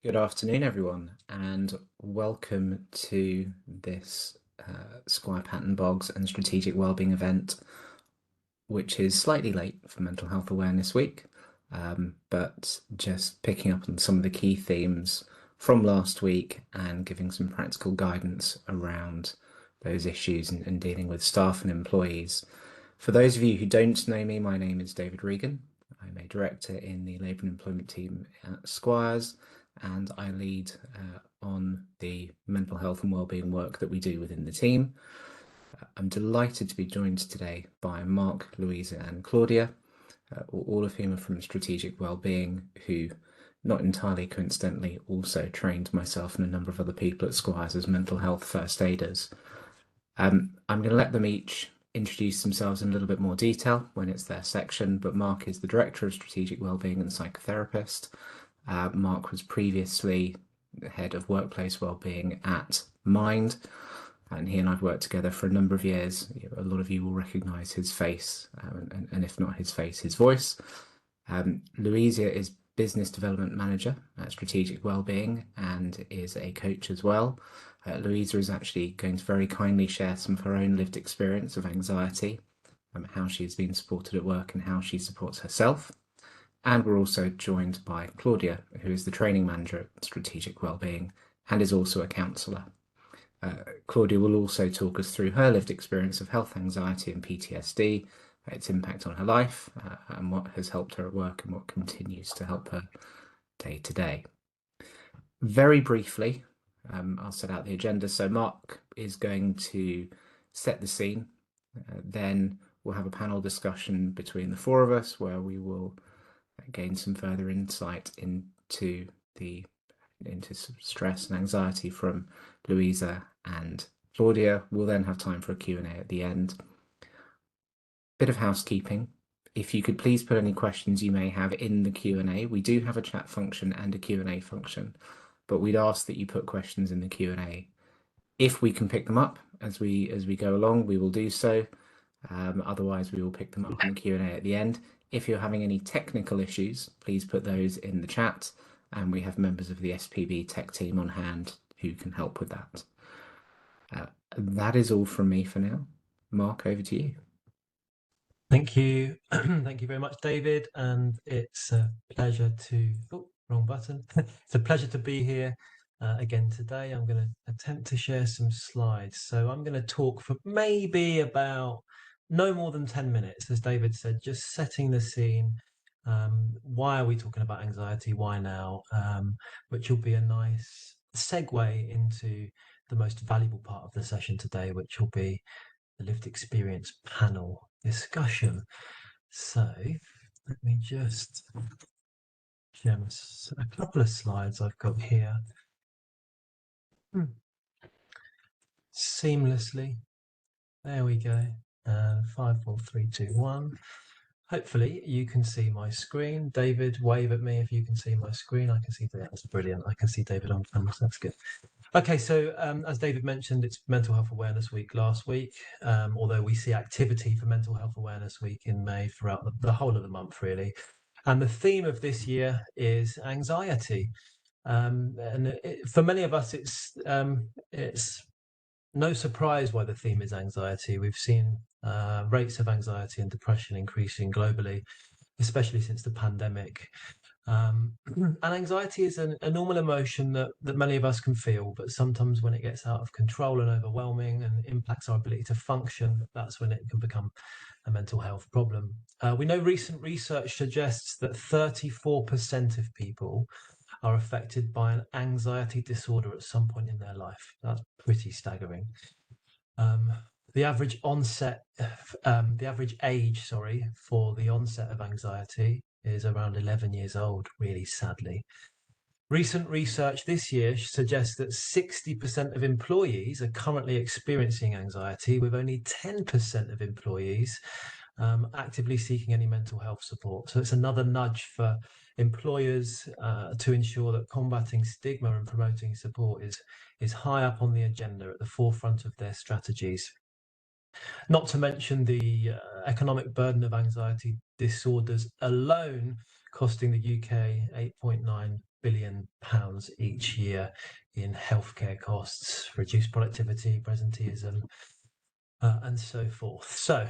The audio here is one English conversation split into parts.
Good afternoon, everyone, and welcome to this Squire Patton Boggs and Strategic Wellbeing event, which is slightly late for Mental Health Awareness Week, but just picking up on some of the key themes from last week and giving some practical guidance around those issues and dealing with staff and employees. For those of you who don't know me, my name is David Regan. I'm a director in the Labour and Employment team at Squires, and I lead on the mental health and wellbeing work that we do within the team. I'm delighted to be joined today by Mark, Louisa and Claudia, all of whom are from Strategic Wellbeing, who, not entirely coincidentally, also trained myself and a number of other people at Squires as mental health first aiders. I'm going to let them each introduce themselves in a little bit more detail when it's their section, but Mark is the Director of Strategic Wellbeing and Psychotherapist. Mark was previously the Head of Workplace Wellbeing at Mind, and he and I've worked together for a number of years. A lot of you will recognise his face, and if not his face, his voice. Louisa is Business Development Manager at Strategic Wellbeing and is a coach as well. Louisa is actually going to very kindly share some of her own lived experience of anxiety, how she's been supported at work and how she supports herself. And we're also joined by Claudia, who is the training manager at Strategic Wellbeing and is also a counsellor. Claudia will also talk us through her lived experience of health anxiety and PTSD, its impact on her life, and what has helped her at work and what continues to help her day to day. Very briefly, I'll set out the agenda. So Mark is going to set the scene. Then we'll have a panel discussion between the four of us where we will gain some further insight into stress and anxiety from Louisa and Claudia. We'll then have time for a Q&A at the end. Bit of housekeeping. If you could please put any questions you may have in the Q&A. We do have a chat function and a Q&A function, but we'd ask that you put questions in the Q&A. If we can pick them up as we go along, we will do so. Otherwise, we will pick them up in the Q&A at the end. If you're having any technical issues, please put those in the chat, and we have members of the SPB tech team on hand who can help with that. That is all from me for now. Mark, over to you. Thank you. Thank you very much, David. And it's a pleasure to, wrong button. It's a pleasure to be here again today. I'm going to attempt to share some slides. So I'm going to talk for maybe about no more than 10 minutes, as David said, just setting the scene. Why are we talking about anxiety? Why now? Which will be a nice segue into the most valuable part of the session today, which will be the lived experience panel discussion. So let me just share a couple of slides I've got here. Seamlessly. There we go. 5, 4, 3, 2, 1. Hopefully you can see my screen. David, wave at me if you can see my screen. I can see that. That's brilliant. I can see David on camera, so that's good. Okay, so as David mentioned, it's Mental Health Awareness Week last week, although we see activity for Mental Health Awareness Week in May throughout the whole of the month, really. And the theme of this year is anxiety. For many of us, it's no surprise why the theme is anxiety. We've seen rates of anxiety and depression increasing globally, especially since the pandemic. And anxiety is a normal emotion that many of us can feel, but sometimes when it gets out of control and overwhelming and impacts our ability to function, that's when it can become a mental health problem. We know recent research suggests that 34% of people are affected by an anxiety disorder at some point in their life. That's pretty staggering. The average age, for the onset of anxiety is around 11 years old, really sadly. Recent research this year suggests that 60% of employees are currently experiencing anxiety, with only 10% of employees actively seeking any mental health support. So it's another nudge for employers to ensure that combating stigma and promoting support is high up on the agenda, at the forefront of their strategies. Not to mention the economic burden of anxiety disorders alone costing the UK £8.9 billion each year in healthcare costs, reduced productivity, presenteeism, and so forth. So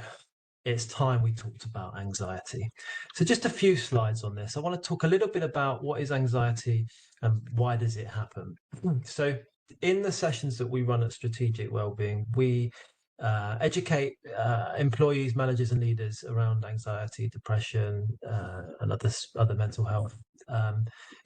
it's time we talked about anxiety. So just a few slides on this. I want to talk a little bit about what is anxiety and why does it happen. So in the sessions that we run at Strategic Wellbeing, we educate employees, managers and leaders around anxiety, depression, and other mental health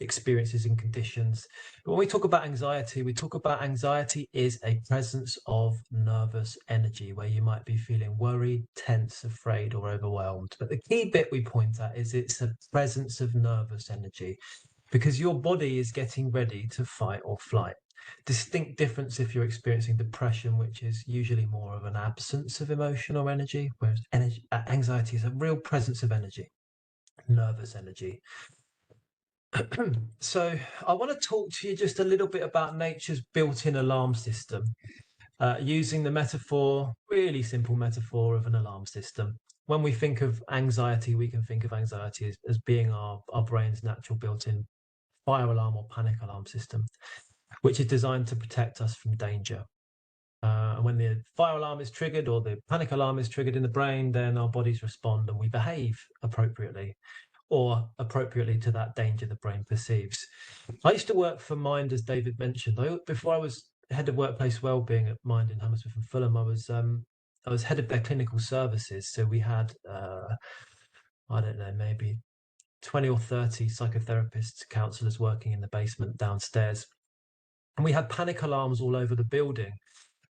experiences and conditions. But when we talk about anxiety is a presence of nervous energy where you might be feeling worried, tense, afraid or overwhelmed. But the key bit we point at is it's a presence of nervous energy because your body is getting ready to fight or flight. Distinct difference if you're experiencing depression, which is usually more of an absence of emotion or energy, whereas anxiety is a real presence of energy, nervous energy. So I want to talk to you just a little bit about nature's built-in alarm system, using the metaphor, really simple metaphor of an alarm system. When we think of anxiety, we can think of anxiety as being our brain's natural built-in fire alarm or panic alarm system, which is designed to protect us from danger. And when the fire alarm is triggered or the panic alarm is triggered in the brain, then our bodies respond and we behave appropriately to that danger the brain perceives. I used to work for Mind, as David mentioned. Before I was head of workplace wellbeing at Mind in Hammersmith and Fulham, I was head of their clinical services. So we had, I don't know, maybe 20 or 30 psychotherapists, counsellors working in the basement downstairs. And we had panic alarms all over the building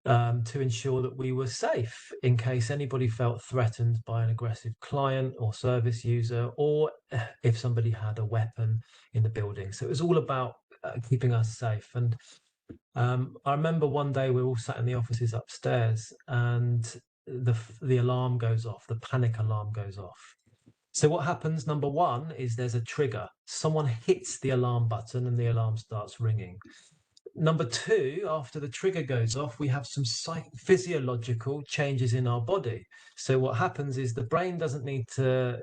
to ensure that we were safe in case anybody felt threatened by an aggressive client or service user, or if somebody had a weapon in the building. So it was all about keeping us safe. And I remember one day we were all sat in the offices upstairs and the alarm goes off, the panic alarm goes off. So what happens, number one, is there's a trigger. Someone hits the alarm button and the alarm starts ringing. Number two, after the trigger goes off, we have some physiological changes in our body. So what happens is the brain doesn't need to,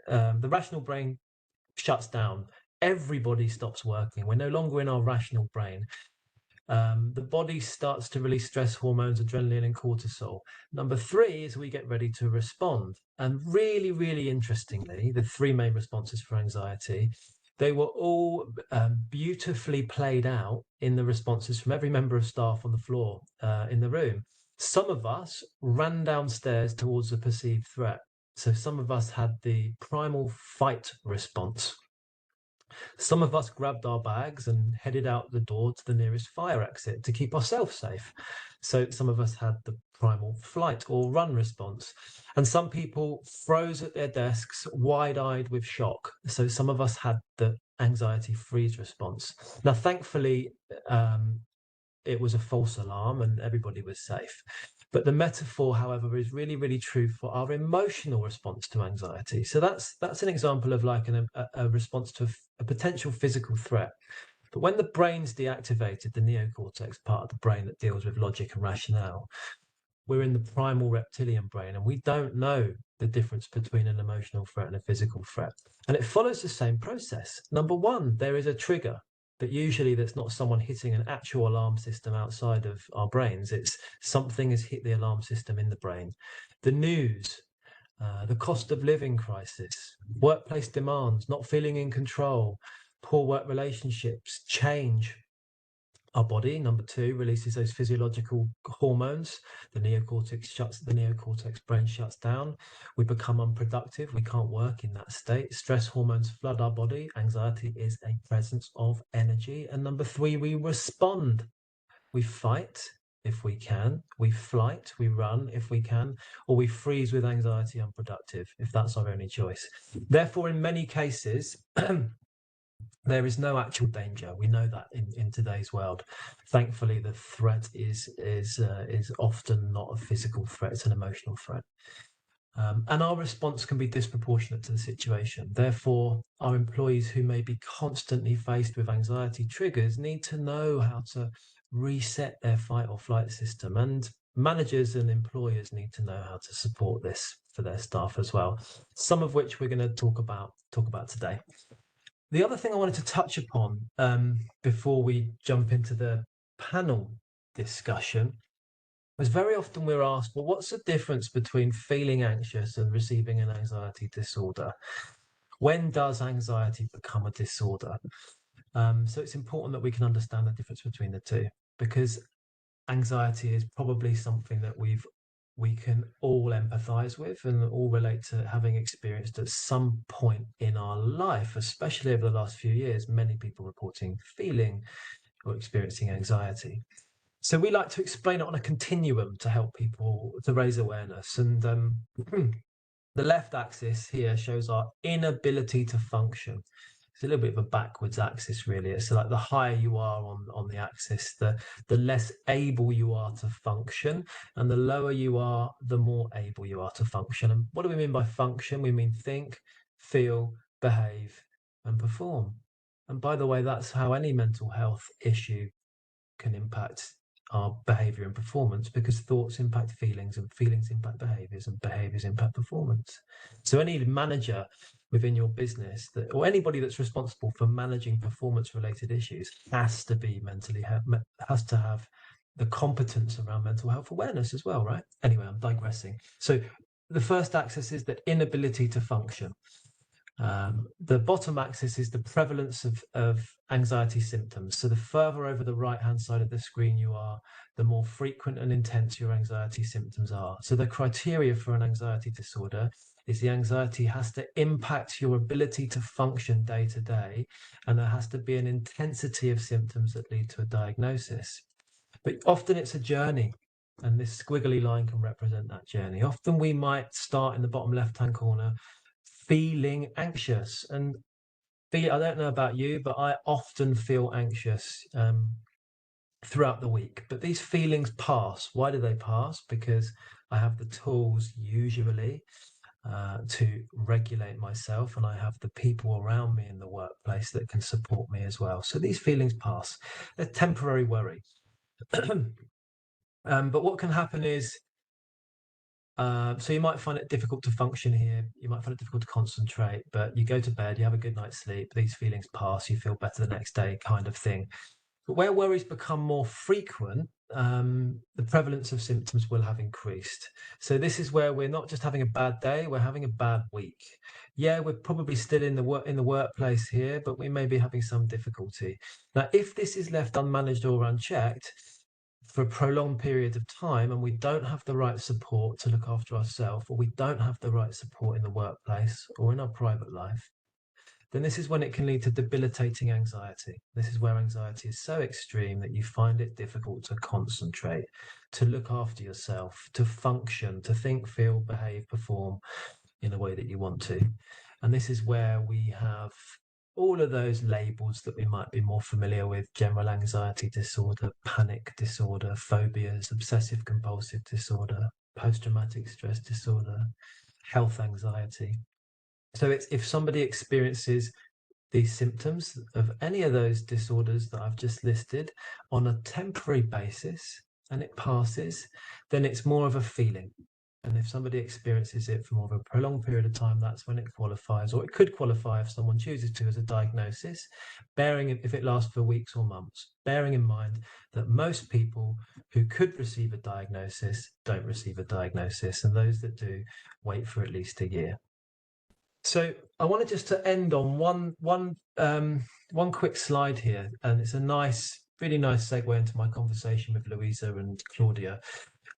the rational brain shuts down. Everybody stops working. We're no longer in our rational brain. The body starts to release stress hormones, adrenaline and cortisol. Number three is we get ready to respond. And really, really interestingly, the three main responses for anxiety, they were all beautifully played out in the responses from every member of staff on the floor in the room. Some of us ran downstairs towards a perceived threat. So some of us had the primal fight response. Some of us grabbed our bags and headed out the door to the nearest fire exit to keep ourselves safe. So some of us had the primal flight or run response. And some people froze at their desks, wide-eyed with shock. So some of us had the anxiety freeze response. Now, thankfully, it was a false alarm and everybody was safe. But the metaphor, however, is really, really true for our emotional response to anxiety. So that's an example of like a response to a potential physical threat. But when the brain's deactivated, the neocortex part of the brain that deals with logic and rationale, we're in the primal reptilian brain and we don't know the difference between an emotional threat and a physical threat. And it follows the same process. Number one, there is a trigger. But usually that's not someone hitting an actual alarm system outside of our brains. It's something has hit the alarm system in the brain. The news, the cost of living crisis, workplace demands, not feeling in control, poor work relationships, change. Our body, number two, releases those physiological hormones. The neocortex brain shuts down. We become unproductive. We can't work in that state. Stress hormones flood our body. Anxiety is a presence of energy. And number three, we respond. We fight if we can. We flight, we run if we can, or we freeze with anxiety, unproductive, if that's our only choice. Therefore, in many cases, there is no actual danger. We know that in today's world. Thankfully, the threat is often not a physical threat; it's an emotional threat. And our response can be disproportionate to the situation. Therefore, our employees who may be constantly faced with anxiety triggers need to know how to reset their fight or flight system. And managers and employers need to know how to support this. for their staff as well, some of which we're going to talk about today. The other thing I wanted to touch upon before we jump into the panel discussion was very often we're asked, well, what's the difference between feeling anxious and receiving an anxiety disorder? When does anxiety become a disorder? So it's important that we can understand the difference between the two, because anxiety is probably something that we can all empathize with and all relate to having experienced at some point in our life, especially over the last few years, many people reporting feeling or experiencing anxiety. So we like to explain it on a continuum to help people to raise awareness. And the left axis here shows our inability to function. It's a little bit of a backwards axis, really. It's like the higher you are on the axis, the less able you are to function, and the lower you are, the more able you are to function. And what do we mean by function? We mean think, feel, behave, and perform. And by the way, that's how any mental health issue can impact our behavior and performance, because thoughts impact feelings and feelings impact behaviors and behaviors impact performance. So any manager within your business or anybody that's responsible for managing performance related issues has to be has to have the competence around mental health awareness as well, right? Anyway, I'm digressing. So the first axis is the inability to function. The bottom axis is the prevalence of anxiety symptoms. So the further over the right-hand side of the screen you are, the more frequent and intense your anxiety symptoms are. So the criteria for an anxiety disorder is the anxiety has to impact your ability to function day to day, and there has to be an intensity of symptoms that lead to a diagnosis. But often it's a journey, and this squiggly line can represent that journey. Often we might start in the bottom left-hand corner feeling anxious, and I don't know about you, but I often feel anxious throughout the week. But these feelings pass. Why do they pass? Because I have the tools usually to regulate myself, and I have the people around me in the workplace that can support me as well. So these feelings pass. They're temporary worry. But what can happen is, so you might find it difficult to function here. You might find it difficult to concentrate, but you go to bed, you have a good night's sleep, these feelings pass, you feel better the next day, kind of thing. But where worries become more frequent, the prevalence of symptoms will have increased. So this is where we're not just having a bad day, we're having a bad week. Yeah, we're probably still in the workplace here, but we may be having some difficulty. Now, if this is left unmanaged or unchecked for a prolonged period of time, and we don't have the right support to look after ourselves, or we don't have the right support in the workplace or in our private life, then this is when it can lead to debilitating anxiety. This is where anxiety is so extreme that you find it difficult to concentrate, to look after yourself, to function, to think, feel, behave, perform in a way that you want to. And this is where we have all of those labels that we might be more familiar with: general anxiety disorder, panic disorder, phobias, obsessive compulsive disorder, post-traumatic stress disorder, health anxiety. So it's, if somebody experiences these symptoms of any of those disorders that I've just listed on a temporary basis and it passes, then it's more of a feeling. And if somebody experiences it for more of a prolonged period of time, that's when it qualifies, or it could qualify if someone chooses to, as a diagnosis, if it lasts for weeks or months, bearing in mind that most people who could receive a diagnosis don't receive a diagnosis, and those that do wait for at least a year. So I wanted just to end on one quick slide here, and it's a really nice segue into my conversation with Louisa and Claudia.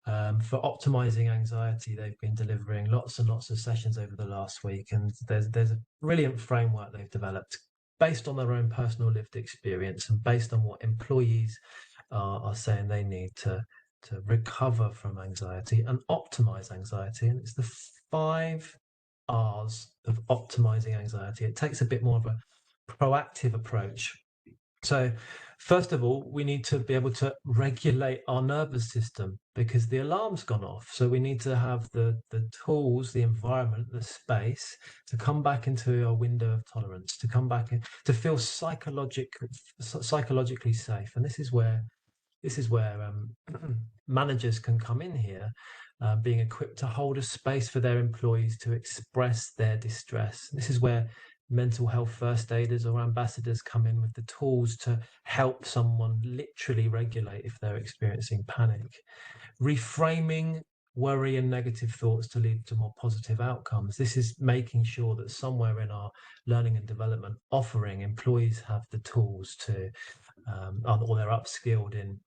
For optimizing anxiety, they've been delivering lots and lots of sessions over the last week, and there's a brilliant framework they've developed based on their own personal lived experience and based on what employees are saying they need to recover from anxiety and optimize anxiety. And it's the 5 R's of optimizing anxiety. It takes a bit more of a proactive approach. So first of all, we need to be able to regulate our nervous system, because the alarm's gone off. So we need to have the tools, the environment, the space to come back into a window of tolerance, to come back in, to feel psychologically safe. And this is where this is where managers can come in here, being equipped to hold a space for their employees to express their distress. This is where mental health first aiders or ambassadors come in with the tools to help someone literally regulate if they're experiencing panic. Reframing worry and negative thoughts to lead to more positive outcomes. This is making sure that somewhere in our learning and development offering, employees have the tools to, or they're upskilled in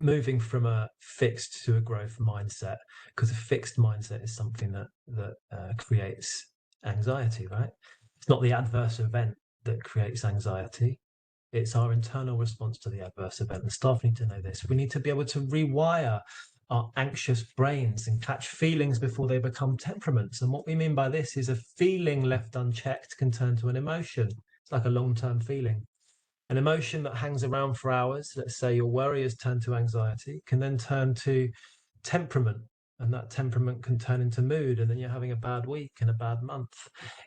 moving from a fixed to a growth mindset, because a fixed mindset is something that creates anxiety, right? It's not the adverse event that creates anxiety. It's our internal response to the adverse event. And staff need to know this. We need to be able to rewire our anxious brains and catch feelings before they become temperaments. And what we mean by this is a feeling left unchecked can turn to an emotion. It's like a long-term feeling. An emotion that hangs around for hours, let's say your worry has turned to anxiety, can then turn to temperament. And that temperament can turn into mood, and then you're having a bad week and a bad month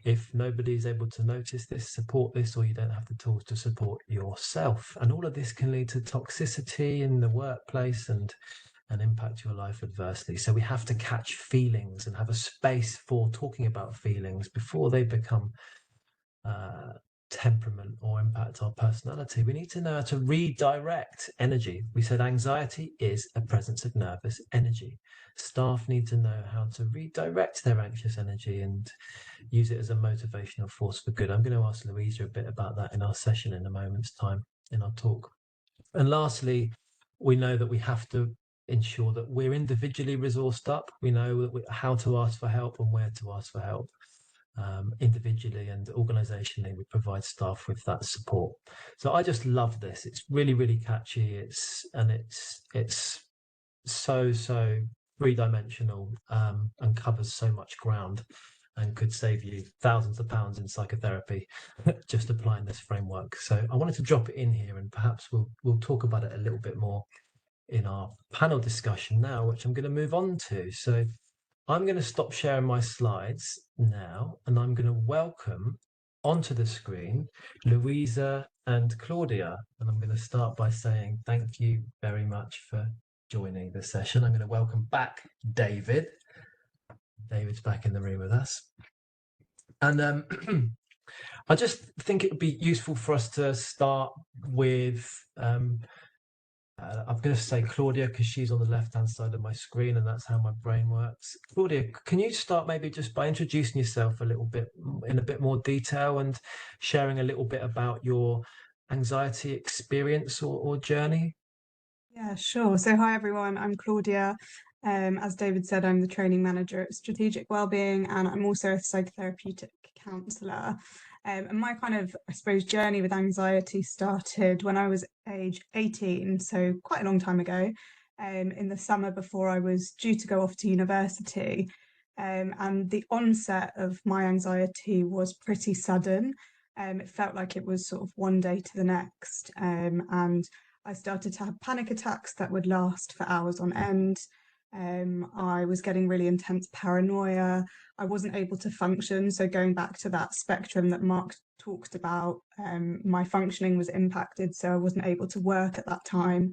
if nobody's able to notice this, support this, or you don't have the tools to support yourself. And all of this can lead to toxicity in the workplace and impact your life adversely. So we have to catch feelings and have a space for talking about feelings before they become temperament or impact our personality. We need to know how to redirect energy. We said anxiety is a presence of nervous energy. Staff need to know how to redirect their anxious energy and use it as a motivational force for good. I'm going to ask Louisa a bit about that in our session in a moment's time in our talk. And lastly, we know that we have to ensure that we're individually resourced up. We know that how to ask for help and where to ask for help. Individually and organizationally, we provide staff with that support. So I just love this. It's really, really catchy. It's so three-dimensional, and covers so much ground and could save you thousands of pounds in psychotherapy just applying this framework. So I wanted to drop it in here, and perhaps we'll talk about it a little bit more in our panel discussion now, which I'm going to move on to. So I'm going to stop sharing my slides now, and I'm going to welcome onto the screen Louisa and Claudia. And I'm going to start by saying thank you very much for joining the session. I'm going to welcome back David. David's back in the room with us. And I just think it would be useful for us to start with I'm going to say Claudia because she's on the left-hand side of my screen and that's how my brain works. Claudia, can you start maybe just by introducing yourself a little bit in a bit more detail and sharing a little bit about your anxiety experience or journey? Yeah, sure. So hi everyone, I'm Claudia. As David said, I'm the training manager at Strategic Wellbeing, and I'm also a psychotherapeutic counsellor. And my kind of, I suppose, journey with anxiety started when I was age 18, so quite a long time ago, in the summer before I was due to go off to university. And the onset of my anxiety was pretty sudden. It felt like it was sort of one day to the next. And I started to have panic attacks that would last for hours on end. I was getting really intense paranoia. I wasn't able to function. So going back to that spectrum that Mark talked about, my functioning was impacted. So I wasn't able to work at that time.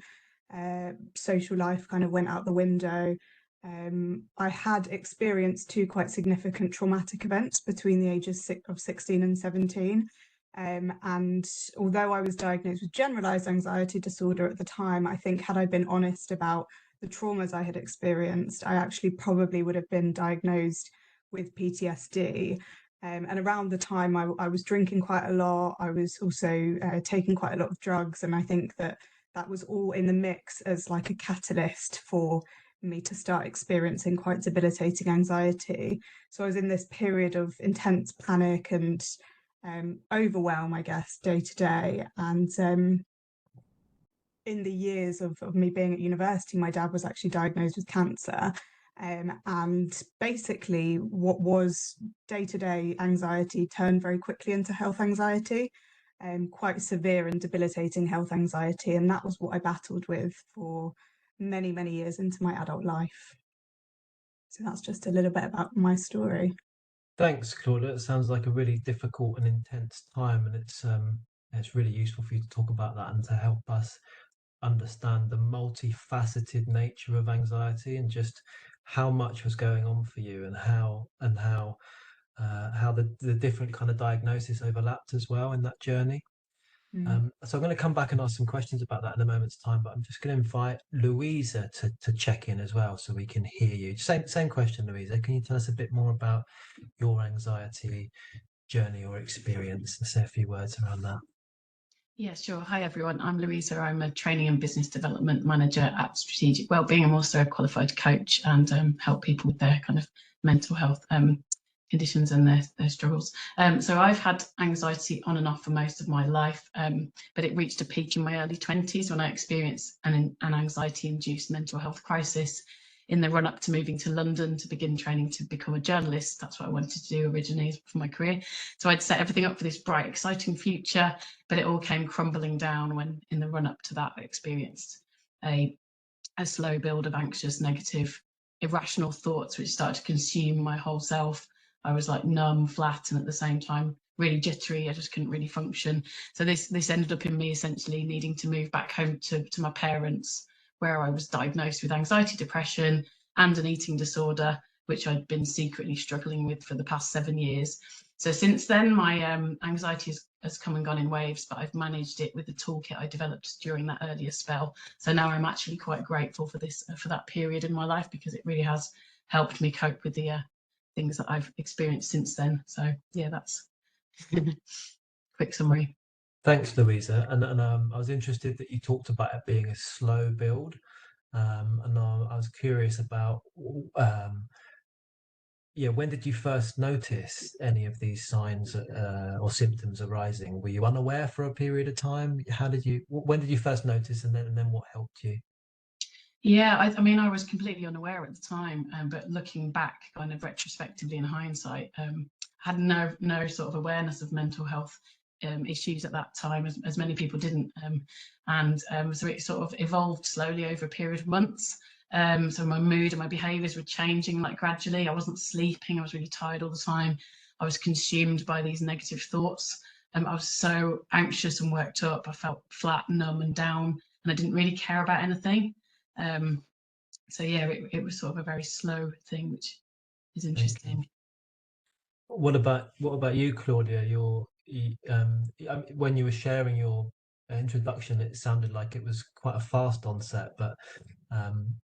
Social life kind of went out the window. I had experienced two quite significant traumatic events between the ages of 16 and 17. And although I was diagnosed with generalized anxiety disorder at the time, I think had I been honest about the traumas I had experienced, I actually probably would have been diagnosed with PTSD. And around the time I was drinking quite a lot, I was also taking quite a lot of drugs. And I think that was all in the mix as like a catalyst for me to start experiencing quite debilitating anxiety. So I was in this period of intense panic and overwhelm, I guess, day to day. And in the years of me being at university, my dad was actually diagnosed with cancer. And basically, what was day-to-day anxiety turned very quickly into health anxiety, quite severe and debilitating health anxiety. And that was what I battled with for many, many years into my adult life. So that's just a little bit about my story. Thanks, Claudia. It sounds like a really difficult and intense time, and it's really useful for you to talk about that and to help us understand the multifaceted nature of anxiety and just how much was going on for you, and how the different kind of diagnosis overlapped as well in that journey. So I'm going to come back and ask some questions about that in a moment's time, but I'm just going to invite Louisa to check in as well, so we can hear you. Same question, Louisa. Can you tell us a bit more about your anxiety journey or experience, and say a few words around that? Yeah, sure. Hi, everyone. I'm Louisa. I'm a training and business development manager at Strategic Wellbeing. I'm also a qualified coach and help people with their kind of mental health conditions and their struggles. So I've had anxiety on and off for most of my life, but it reached a peak in my early 20s when I experienced an anxiety-induced mental health crisis in the run-up to moving to London to begin training to become a journalist. That's what I wanted to do originally for my career. So I'd set everything up for this bright, exciting future, but it all came crumbling down when, in the run-up to that, I experienced a slow build of anxious, negative, irrational thoughts, which started to consume my whole self. I was like numb, flat, and at the same time really jittery. I just couldn't really function. So this ended up in me essentially needing to move back home to my parents, where I was diagnosed with anxiety, depression, and an eating disorder, which I'd been secretly struggling with for the past 7 years. So since then, my anxiety has come and gone in waves, but I've managed it with the toolkit I developed during that earlier spell. So now I'm actually quite grateful for that period in my life, because it really has helped me cope with the things that I've experienced since then. So yeah, that's quick summary. Thanks, Louisa. And I was interested that you talked about it being a slow build. And I was curious about, when did you first notice any of these signs or symptoms arising? Were you unaware for a period of time? When did you first notice, and then what helped you? Yeah, I mean, I was completely unaware at the time, but looking back, kind of retrospectively in hindsight, had no sort of awareness of mental health issues at that time, as many people didn't, so it sort of evolved slowly over a period of months. So my mood and my behaviours were changing, like, gradually. I wasn't sleeping. I was really tired all the time. I was consumed by these negative thoughts. I was so anxious and worked up. I felt flat, numb, and down, and I didn't really care about anything. So yeah, it was sort of a very slow thing, which is interesting. What about you, Claudia? When you were sharing your introduction, it sounded like it was quite a fast onset, but can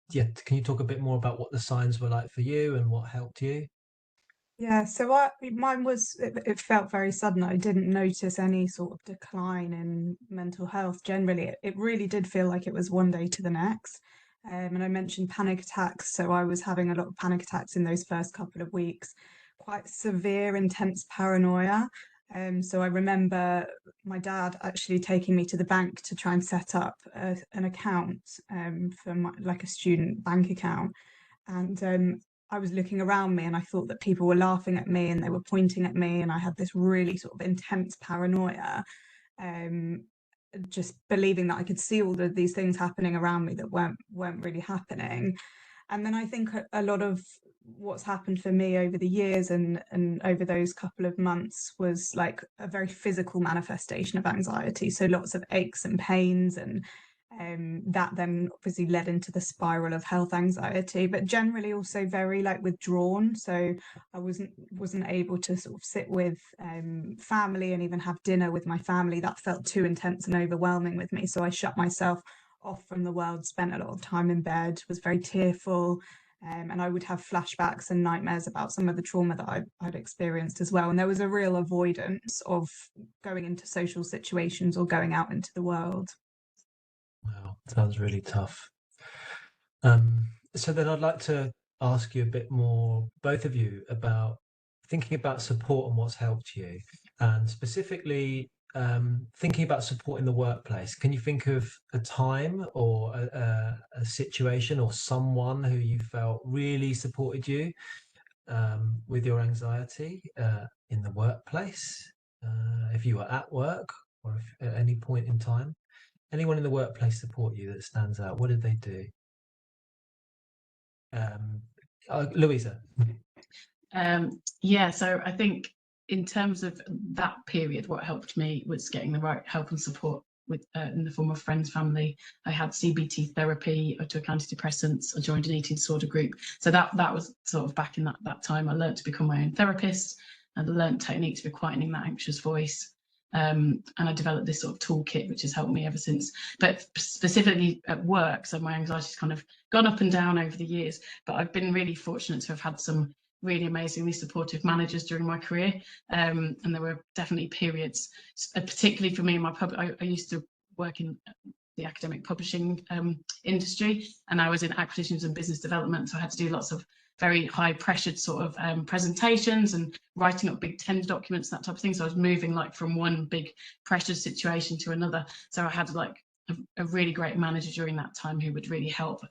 you talk a bit more about what the signs were like for you and what helped you? Yeah, so mine was, it felt very sudden. I didn't notice any sort of decline in mental health generally. It really did feel like it was one day to the next. And I mentioned panic attacks. So I was having a lot of panic attacks in those first couple of weeks, quite severe, intense paranoia. So I remember my dad actually taking me to the bank to try and set up an account for like a student bank account. And I was looking around me and I thought that people were laughing at me and they were pointing at me, and I had this really sort of intense paranoia, just believing that I could see all of these things happening around me that weren't really happening. And then I think a lot of what's happened for me over the years and over those couple of months was like a very physical manifestation of anxiety. So lots of aches and pains, and that then obviously led into the spiral of health anxiety, but generally also very like withdrawn. So I wasn't able to sort of sit with family and even have dinner with my family. That felt too intense and overwhelming with me. So I shut myself off from the world, spent a lot of time in bed, was very tearful. And I would have flashbacks and nightmares about some of the trauma that I'd experienced as well. And there was a real avoidance of going into social situations or going out into the world. Wow, sounds really tough. So then I'd like to ask you a bit more, both of you, about thinking about support and what's helped you, and specifically thinking about support in the workplace. Can you think of a time or a situation or someone who you felt really supported you with your anxiety in the workplace, if you were at work or if, at any point in time? Anyone in the workplace support you that stands out? What did they do? Louisa. Yeah, so I think in terms of that period, what helped me was getting the right help and support with in the form of friends, family. I had CBT therapy, I took antidepressants, I joined an eating disorder group. So that was sort of back in that time. I learned to become my own therapist, and I learned techniques for quietening that anxious voice. And I developed this sort of toolkit, which has helped me ever since. But specifically at work, so my anxiety's kind of gone up and down over the years, but I've been really fortunate to have had some really amazingly supportive managers during my career. And there were definitely periods, particularly for me in my I used to work in the academic publishing industry, and I was in acquisitions and business development, so I had to do lots of very high pressured sort of presentations and writing up big tender documents, that type of thing. So I was moving like from one big pressured situation to another. So I had like a really great manager during that time who would really help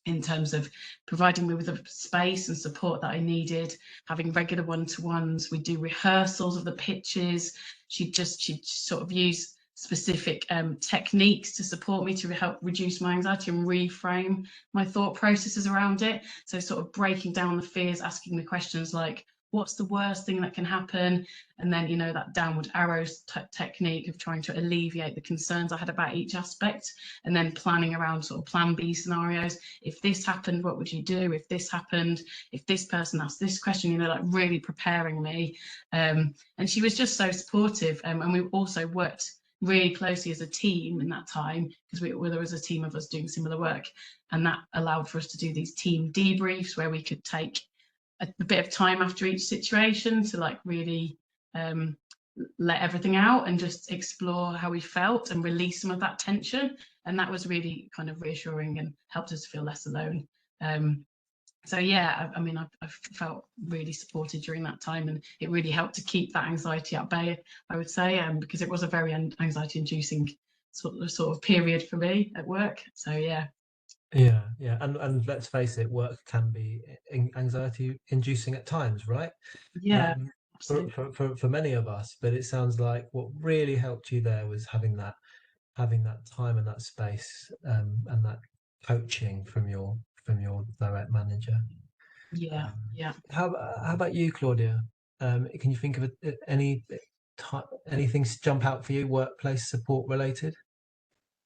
in terms of providing me with a space and support that I needed, having regular one-to-ones. We do rehearsals of the pitches. She'd sort of use specific techniques to support me to help reduce my anxiety and reframe my thought processes around it. So sort of breaking down the fears, asking the questions like, what's the worst thing that can happen? And then, you know, that downward arrows technique of trying to alleviate the concerns I had about each aspect, and then planning around sort of plan B scenarios. If this happened, what would you do? If this happened, if this person asked this question, you know, like really preparing me. And she was just so supportive. And we also worked really closely as a team in that time, because there was a team of us doing similar work, and that allowed for us to do these team debriefs where we could take a bit of time after each situation to like really let everything out and just explore how we felt and release some of that tension. And that was really kind of reassuring and helped us feel less alone. So yeah, I mean, I felt really supported during that time, and it really helped to keep that anxiety at bay, I would say, because it was a very anxiety-inducing sort of period for me at work. So yeah. Yeah, and let's face it, work can be anxiety-inducing at times, right? Yeah, absolutely. For many of us. But it sounds like what really helped you there was having that time and that space, and that coaching from your direct manager. Yeah, yeah. How about you, Claudia? Can you think of anything jump out for you, workplace support related?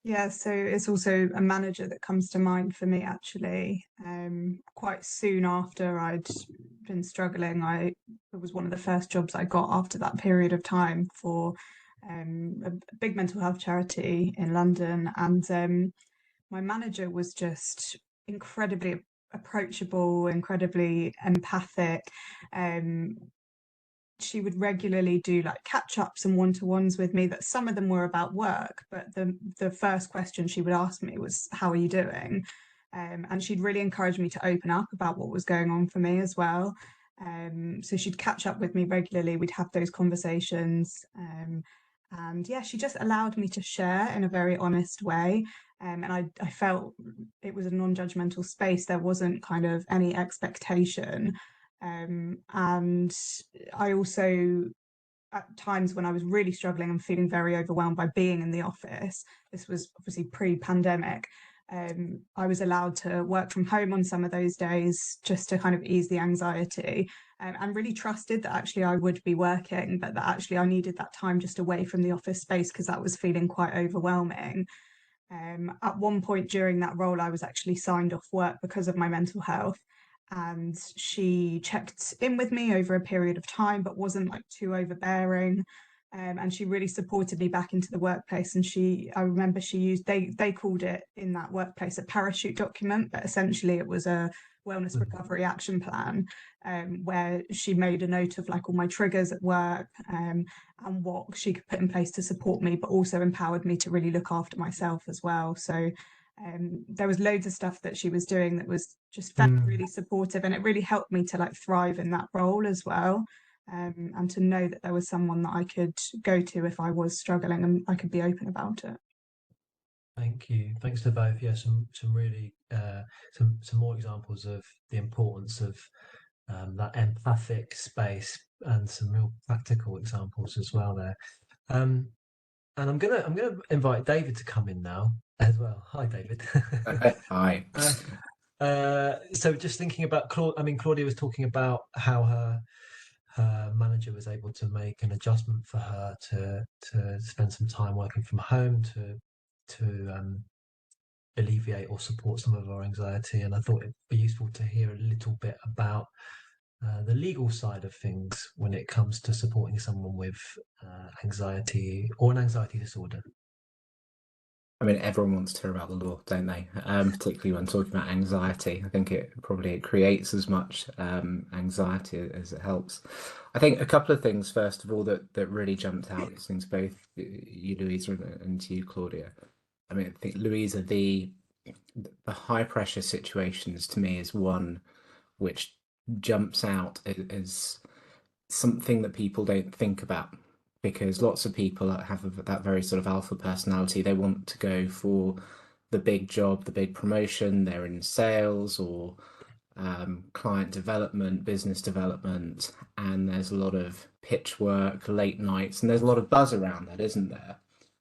Yeah, so it's also a manager that comes to mind for me, actually. Quite soon after I'd been struggling, it was one of the first jobs I got after that period of time for a big mental health charity in London. And my manager was just incredibly approachable, incredibly empathic. She would regularly do like catch-ups and one-to-ones with me, that some of them were about work, but the first question she would ask me was, how are you doing? And she'd really encourage me to open up about what was going on for me as well. So she'd catch up with me regularly, we'd have those conversations, and yeah, she just allowed me to share in a very honest way. And I felt it was a non-judgmental space. There wasn't kind of any expectation. And I also, at times when I was really struggling and feeling very overwhelmed by being in the office, this was obviously pre-pandemic, I was allowed to work from home on some of those days just to kind of ease the anxiety, and really trusted that actually I would be working, but that actually I needed that time just away from the office space because that was feeling quite overwhelming. At one point during that role, I was actually signed off work because of my mental health. And she checked in with me over a period of time, but wasn't like too overbearing. And she really supported me back into the workplace. And I remember she used, they called it in that workplace a parachute document, but essentially it was a wellness recovery action plan, where she made a note of like all my triggers at work, and what she could put in place to support me, but also empowered me to really look after myself as well. So there was loads of stuff that she was doing that was just felt really supportive, and it really helped me to like thrive in that role as well, and to know that there was someone that I could go to if I was struggling and I could be open about it. Thank you. Thanks to both. Yeah, some really some more examples of the importance of that empathic space, and some real practical examples as well there. And I'm gonna invite David to come in now as well. Hi, David. Hi. So just thinking about Claudia was talking about how her manager was able to make an adjustment for her to spend some time working from home to alleviate or support some of her anxiety. And I thought it'd be useful to hear a little bit about the legal side of things when it comes to supporting someone with anxiety or an anxiety disorder. I mean, everyone wants to hear about the law, don't they? Particularly when talking about anxiety. I think it creates as much anxiety as it helps. I think a couple of things, first of all, that really jumped out listening to both you, Louisa, and to you, Claudia. I mean, I think, Louisa, the high pressure situations to me is one which jumps out as something that people don't think about, because lots of people have that very sort of alpha personality. They want to go for the big job, the big promotion. They're in sales or client development, business development, and there's a lot of pitch work, late nights, and there's a lot of buzz around that, isn't there?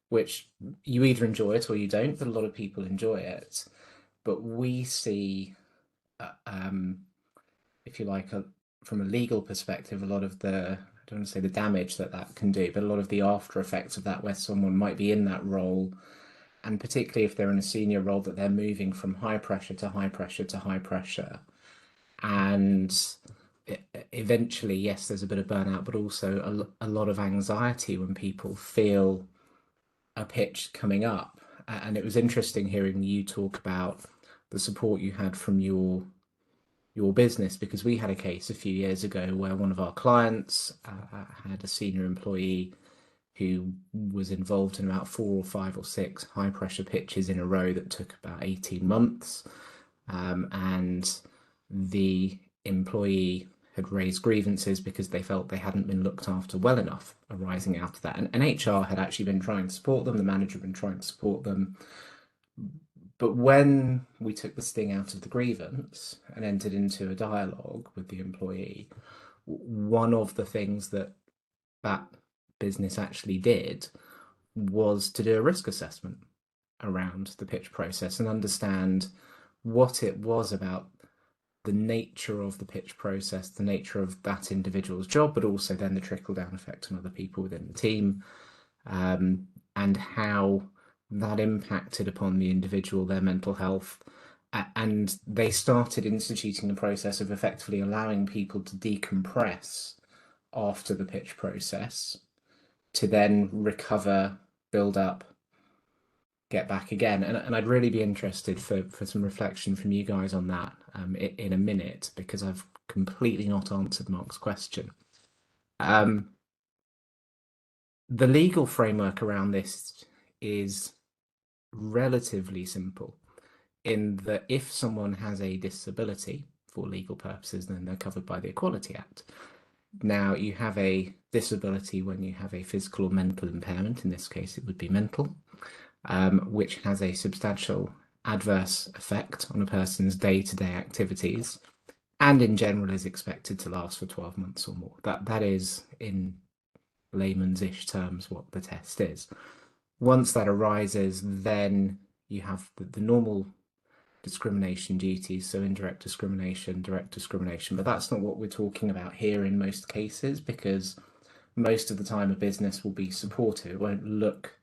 Which you either enjoy it or you don't, but a lot of people enjoy it. But we see, if you like, from a legal perspective, a lot of I don't want to say the damage that can do, but a lot of the after effects of that, where someone might be in that role, and particularly if they're in a senior role, that they're moving from high pressure to high pressure to high pressure. And eventually, yes, there's a bit of burnout, but also a lot of anxiety when people feel a pitch coming up. And it was interesting hearing you talk about the support you had from your business, because we had a case a few years ago where one of our clients had a senior employee who was involved in about 4 or 5 or 6 high pressure pitches in a row that took about 18 months. And the employee had raised grievances because they felt they hadn't been looked after well enough arising out of that. And HR had actually been trying to support them, the manager had been trying to support them. But when we took the sting out of the grievance and entered into a dialogue with the employee, one of the things that business actually did was to do a risk assessment around the pitch process and understand what it was about the nature of the pitch process, the nature of that individual's job, but also then the trickle-down effect on other people within the team, and how that impacted upon the individual, their mental health. And they started instituting the process of effectively allowing people to decompress after the pitch process to then recover, build up, get back again. And I'd really be interested for some reflection from you guys on that in a minute, because I've completely not answered Mark's question. The legal framework around this is relatively simple, in that if someone has a disability for legal purposes, then they're covered by the Equality Act. Now, you have a disability when you have a physical or mental impairment. In this case, it would be mental, which has a substantial adverse effect on a person's day-to-day activities, and in general is expected to last for 12 months or more. That is, in layman's-ish terms, what the test is. Once that arises, then you have the normal discrimination duties, so indirect discrimination, direct discrimination, but that's not what we're talking about here in most cases, because most of the time a business will be supportive, it won't look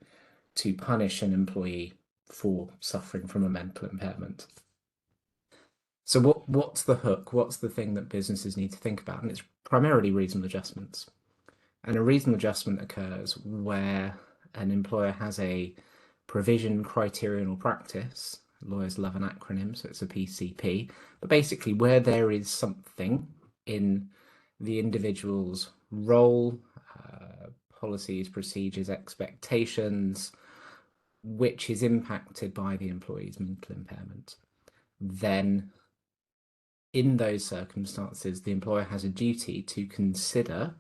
to punish an employee for suffering from a mental impairment. So what's the hook? What's the thing that businesses need to think about? And it's primarily reasonable adjustments. And a reasonable adjustment occurs where an employer has a provision, criterion, or practice. Lawyers love an acronym, so it's a PCP. But basically, where there is something in the individual's role, policies, procedures, expectations, which is impacted by the employee's mental impairment, then in those circumstances, the employer has a duty to consider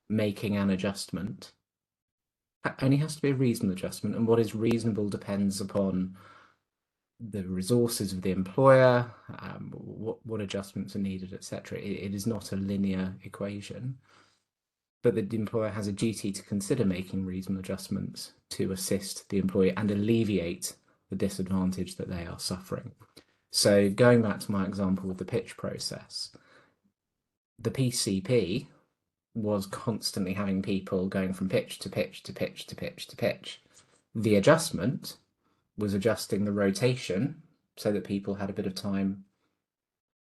making an adjustment. It only has to be a reasonable adjustment, and what is reasonable depends upon the resources of the employer, what adjustments are needed, etc. It is not a linear equation, but the employer has a duty to consider making reasonable adjustments to assist the employee and alleviate the disadvantage that they are suffering. So going back to my example with the pitch process, the PCP was constantly having people going from pitch to pitch to pitch to pitch to pitch. The adjustment was adjusting the rotation so that people had a bit of time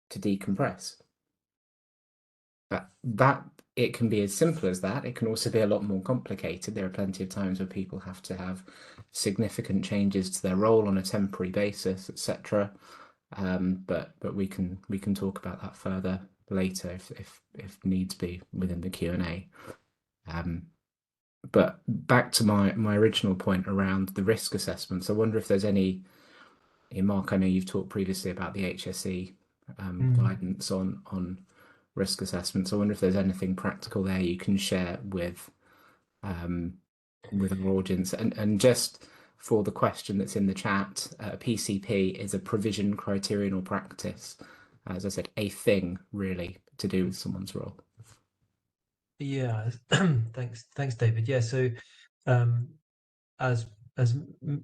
to decompress. That it can be as simple as that. It can also be a lot more complicated. There are plenty of times where people have to have significant changes to their role on a temporary basis, etc. But we can talk about that further later if needs be within the Q&A. But back to my original point around the risk assessments, I wonder if there's any, Mark, I know you've talked previously about the HSE guidance on risk assessments. I wonder if there's anything practical there you can share with our audience. And just for the question that's in the chat, PCP is a provision, criterion, or practice. As I said, a thing really to do with someone's role. Yeah, thanks, David. Yeah, so as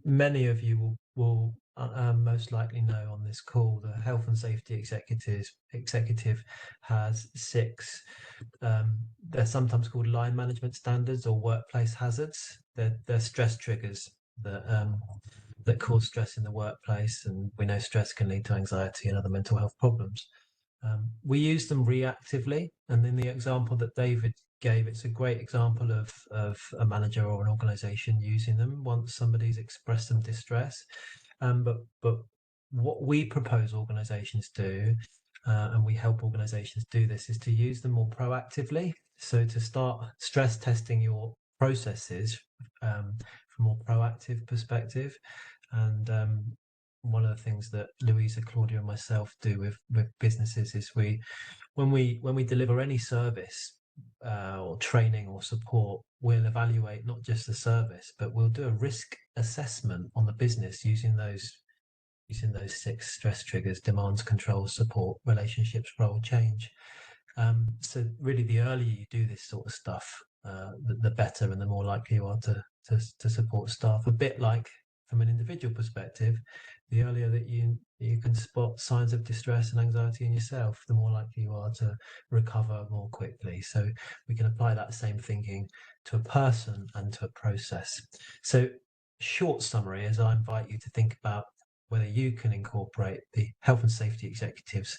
many of you will most likely know on this call, the health and safety executive has 6. They're sometimes called line management standards or workplace hazards. They're stress triggers that cause stress in the workplace, and we know stress can lead to anxiety and other mental health problems. We use them reactively, and in the example that David gave, it's a great example of a manager or an organization using them once somebody's expressed some distress. But what we propose organizations do, and we help organizations do this, is to use them more proactively. So to start stress testing your processes from a more proactive perspective. And one of the things that Louisa, Claudia, and myself do with businesses is when we deliver any service or training or support, we'll evaluate not just the service, but we'll do a risk assessment on the business using those 6 stress triggers: demands, control, support, relationships, role, change. So really, the earlier you do this sort of stuff, the better, and the more likely you are to support staff. A bit like from an individual perspective, the earlier that you can spot signs of distress and anxiety in yourself, the more likely you are to recover more quickly. So we can apply that same thinking to a person and to a process. So short summary, as I invite you to think about whether you can incorporate the health and safety executives'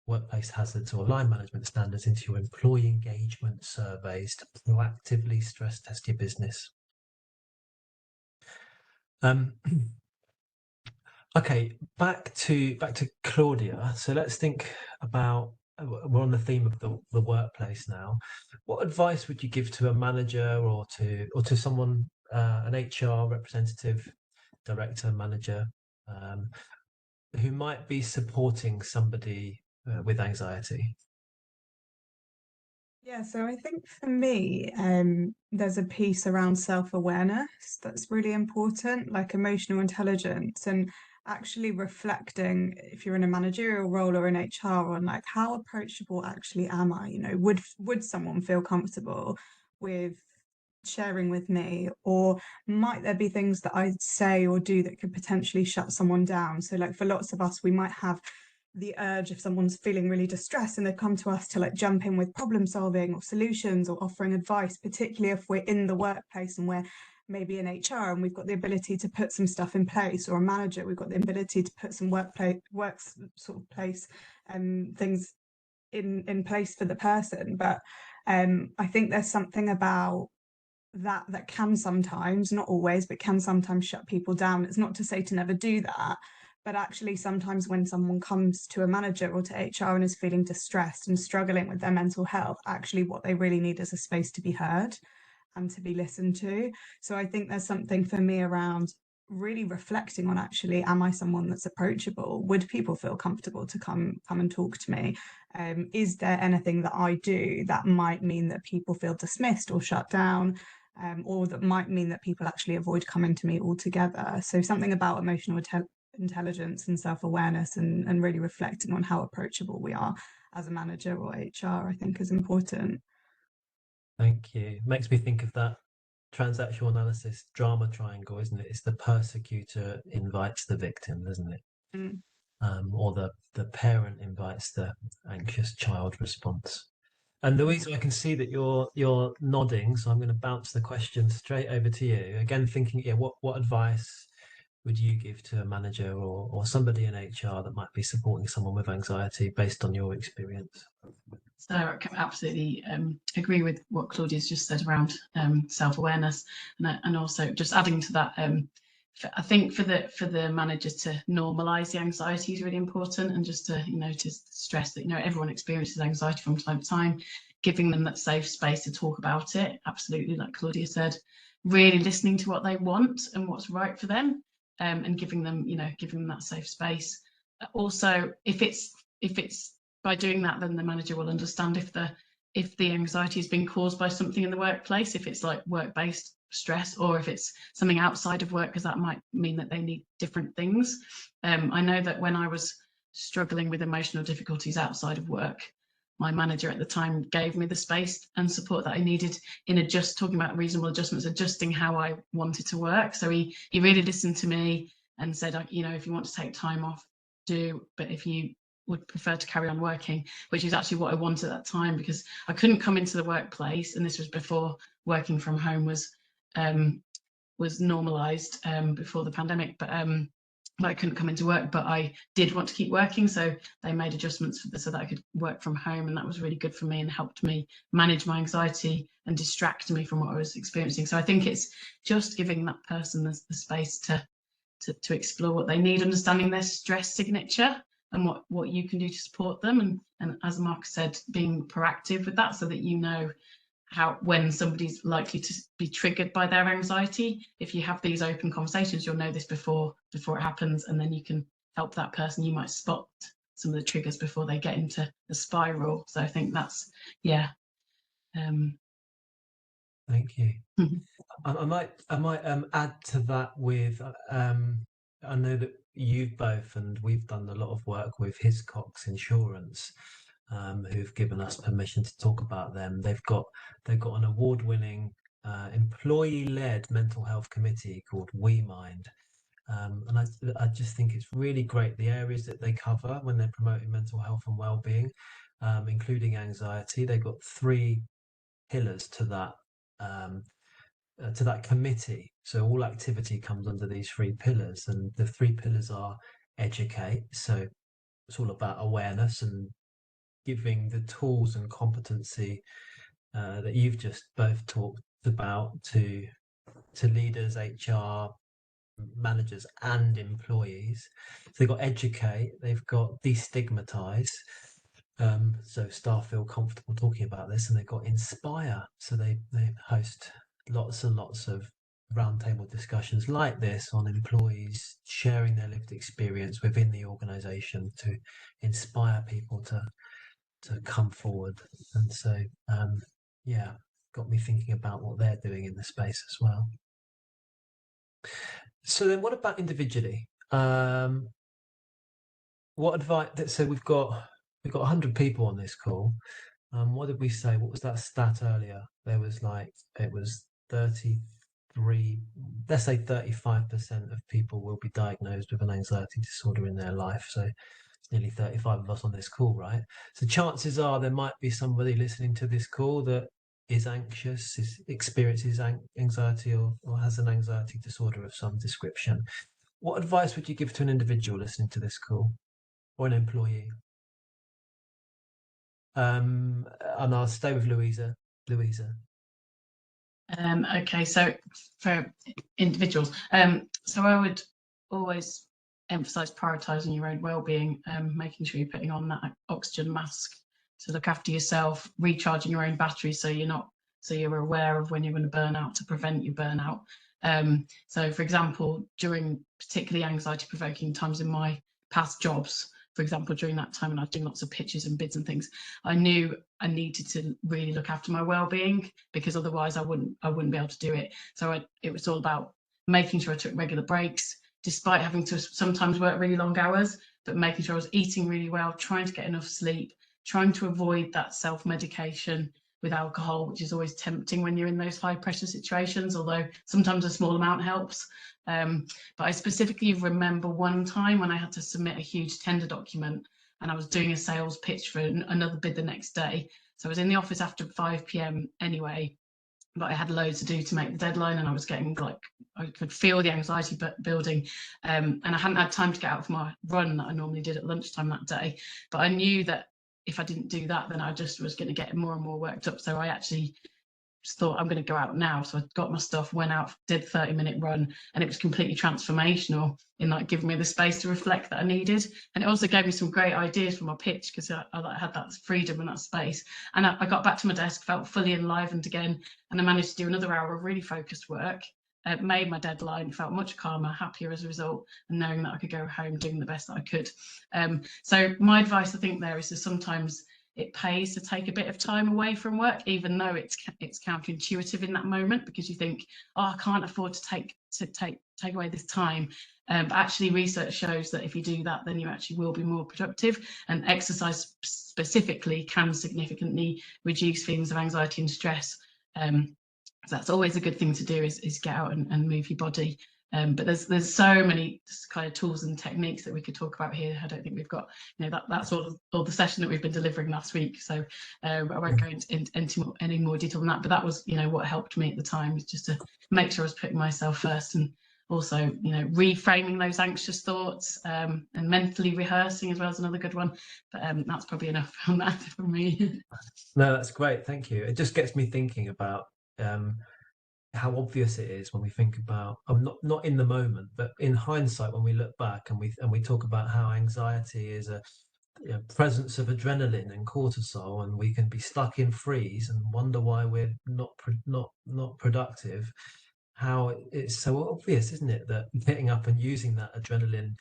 workplace hazards or line management standards into your employee engagement surveys to proactively stress test your business. Okay, back to Claudia. So let's think about, we're on the theme of the workplace now. What advice would you give to a manager or to someone, an HR representative, director, manager, who might be supporting somebody with anxiety? Yeah, so I think for me, there's a piece around self-awareness that's really important, like emotional intelligence, and actually reflecting, if you're in a managerial role or in HR, on like, how approachable actually am I? You know, would someone feel comfortable with sharing with me, or might there be things that I say or do that could potentially shut someone down? So like for lots of us, we might have the urge, if someone's feeling really distressed and they come to us, to like jump in with problem solving or solutions or offering advice, particularly if we're in the workplace and we're maybe in HR and we've got the ability to put some stuff in place, or a manager, we've got the ability to put some place things in place for the person. But I think there's something about that can sometimes, not always, but can sometimes shut people down. It's not to say to never do that, but actually sometimes when someone comes to a manager or to HR and is feeling distressed and struggling with their mental health, actually what they really need is a space to be heard and to be listened to. So I think there's something for me around really reflecting on, actually, am I someone that's approachable? Would people feel comfortable to come and talk to me? Is there anything that I do that might mean that people feel dismissed or shut down? Or that might mean that people actually avoid coming to me altogether. So something about emotional intelligence and self-awareness and really reflecting on how approachable we are as a manager or HR, I think is important. Thank you. Makes me think of that transactional analysis drama triangle, isn't it? It's the persecutor invites the victim, isn't it? Or the parent invites the anxious child response. And Louisa, I can see that you're nodding, so I'm going to bounce the question straight over to you. Again, thinking, yeah, what advice would you give to a manager or somebody in HR that might be supporting someone with anxiety based on your experience? So I can absolutely agree with what Claudia's just said around self-awareness, and also just adding to that, I think for the manager to normalise the anxiety is really important, and just to to stress that everyone experiences anxiety from time to time, giving them that safe space to talk about it. Absolutely, like Claudia said, really listening to what they want and what's right for them, and giving them that safe space. Also, if it's by doing that, then the manager will understand if the anxiety has been caused by something in the workplace, if it's like work-based stress, or if it's something outside of work, because that might mean that they need different things. I know that when I was struggling with emotional difficulties outside of work, my manager at the time gave me the space and support that I needed in talking about reasonable adjustments, adjusting how I wanted to work. So he really listened to me and said, if you want to take time off, do, but if you would prefer to carry on working, which is actually what I wanted at that time, because I couldn't come into the workplace, and this was before working from home was normalized, before the pandemic, but I couldn't come into work, but I did want to keep working, so they made adjustments so that I could work from home, and that was really good for me and helped me manage my anxiety and distract me from what I was experiencing. So I think it's just giving that person the space to explore what they need, understanding their stress signature and what you can do to support them, and as Mark said, being proactive with that, so that when somebody's likely to be triggered by their anxiety. If you have these open conversations, you'll know this before it happens, and then you can help that person. You might spot some of the triggers before they get into the spiral. So I think that's Thank you. I might add to that with I know that you've both, and we've done a lot of work with Hiscox Insurance, who've given us permission to talk about them. They've got an award-winning employee-led mental health committee called WeMind, and I just think it's really great the areas that they cover when they're promoting mental health and well-being, including anxiety. They've got 3 pillars to that committee. So all activity comes under these 3 pillars, and the 3 pillars are educate. So it's all about awareness and giving the tools and competency that you've just both talked about to leaders, HR, managers and employees. So they've got educate, they've got destigmatize, so staff feel comfortable talking about this, and they've got inspire, so they host lots and lots of roundtable discussions like this on employees sharing their lived experience within the organization to inspire people to come forward. And so yeah, got me thinking about what they're doing in the space as well. So then what about individually? What advice? So we've got 100 people on this call. What did we say? What was that stat earlier? There was it was 33, let's say 35% of people will be diagnosed with an anxiety disorder in their life. So it's nearly 35 of us on this call, right? So chances are there might be somebody listening to this call that is anxious, experiences anxiety or has an anxiety disorder of some description. What advice would you give to an individual listening to this call, or an employee? And I'll stay with Louisa. Okay, so for individuals, so I would always emphasize prioritizing your own well-being, making sure you're putting on that oxygen mask to look after yourself, recharging your own batteries, so you're aware of when you're going to burn out to prevent your burnout. So for example, during particularly anxiety provoking times in my past jobs, for example, during that time when I was doing lots of pitches and bids and things, I knew I needed to really look after my well-being, because otherwise I wouldn't be able to do it. So it was all about making sure I took regular breaks, despite having to sometimes work really long hours, but making sure I was eating really well, trying to get enough sleep, trying to avoid that self-medication with alcohol, which is always tempting when you're in those high pressure situations, although sometimes a small amount helps. But I specifically remember one time when I had to submit a huge tender document, and I was doing a sales pitch for another bid the next day, So I was in the office after 5 p.m. anyway, but I had loads to do to make the deadline, and I was getting like, I could feel the anxiety building, and I hadn't had time to get out for my run that I normally did at lunchtime that day. But I knew that if I didn't do that, then I just was going to get more and more worked up. So I actually just thought, I'm going to go out now. So I got my stuff, went out, did a 30-minute run, and it was completely transformational in like giving me the space to reflect that I needed. And it also gave me some great ideas for my pitch, because I had that freedom and that space. And I got back to my desk, felt fully enlivened again, and I managed to do another hour of really focused work. Made my deadline, felt much calmer, happier as a result, and knowing that I could go home doing the best that I could. So my advice, I think, there is to sometimes it pays to take a bit of time away from work, even though it's counterintuitive in that moment, because you think, oh, I can't afford to take away this time. But actually, research shows that if you do that, then you actually will be more productive. And exercise specifically can significantly reduce feelings of anxiety and stress. So that's always a good thing to do, is get out and move your body. But there's so many kind of tools and techniques that we could talk about here. I don't think we've got, that's all the session that we've been delivering last week. So I won't go into any more detail than that. But that was, what helped me at the time, was just to make sure I was putting myself first, and also, reframing those anxious thoughts, and mentally rehearsing as well is another good one. But that's probably enough on that for me. No, that's great. Thank you. It just gets me thinking about how obvious it is when we think about, not in the moment, but in hindsight, when we look back and we talk about how anxiety is a presence of adrenaline and cortisol, and we can be stuck in freeze and wonder why we're not productive. How it's so obvious, isn't it, that getting up and using that adrenaline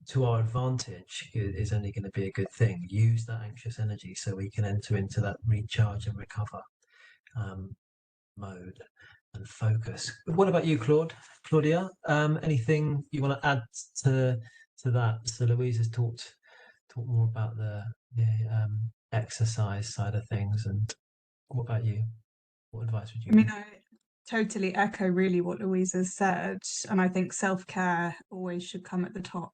to our advantage is only going to be a good thing. Use that anxious energy so we can enter into that recharge and recover mode and focus. What about you, Claudia? Anything you want to add to that? So Louise has talked more about the exercise side of things, and what about you? What advice would you give? I totally echo really what Louise has said, and I think self-care always should come at the top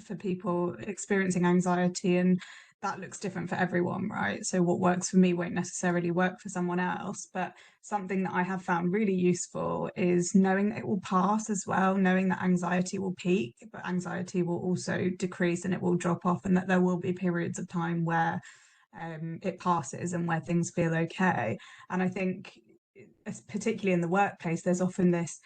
for people experiencing anxiety, and that looks different for everyone, right? So what works for me won't necessarily work for someone else, but something that I have found really useful is knowing that it will pass as well, knowing that anxiety will peak, but anxiety will also decrease and it will drop off, and that there will be periods of time where it passes and where things feel okay. And I think, particularly in the workplace, there's often this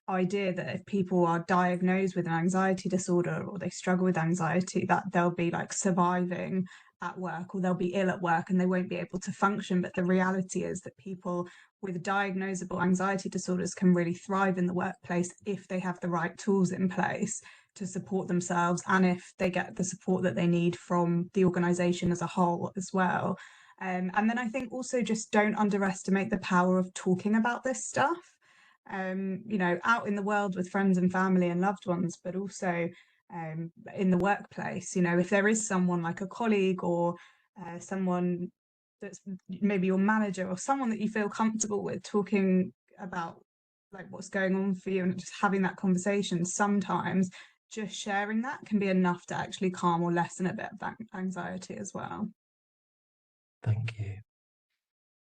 idea that if people are diagnosed with an anxiety disorder or they struggle with anxiety, that they'll be like surviving at work, or they'll be ill at work and they won't be able to function. But the reality is that people with diagnosable anxiety disorders can really thrive in the workplace if they have the right tools in place to support themselves, and if they get the support that they need from the organisation as a whole as well. And then I think also just don't underestimate the power of talking about this stuff, out in the world with friends and family and loved ones, but also in the workplace. If there is someone like a colleague or someone that's maybe your manager, or someone that you feel comfortable with talking about like what's going on for you, and just having that conversation, sometimes just sharing that can be enough to actually calm or lessen a bit of that anxiety as well. Thank you.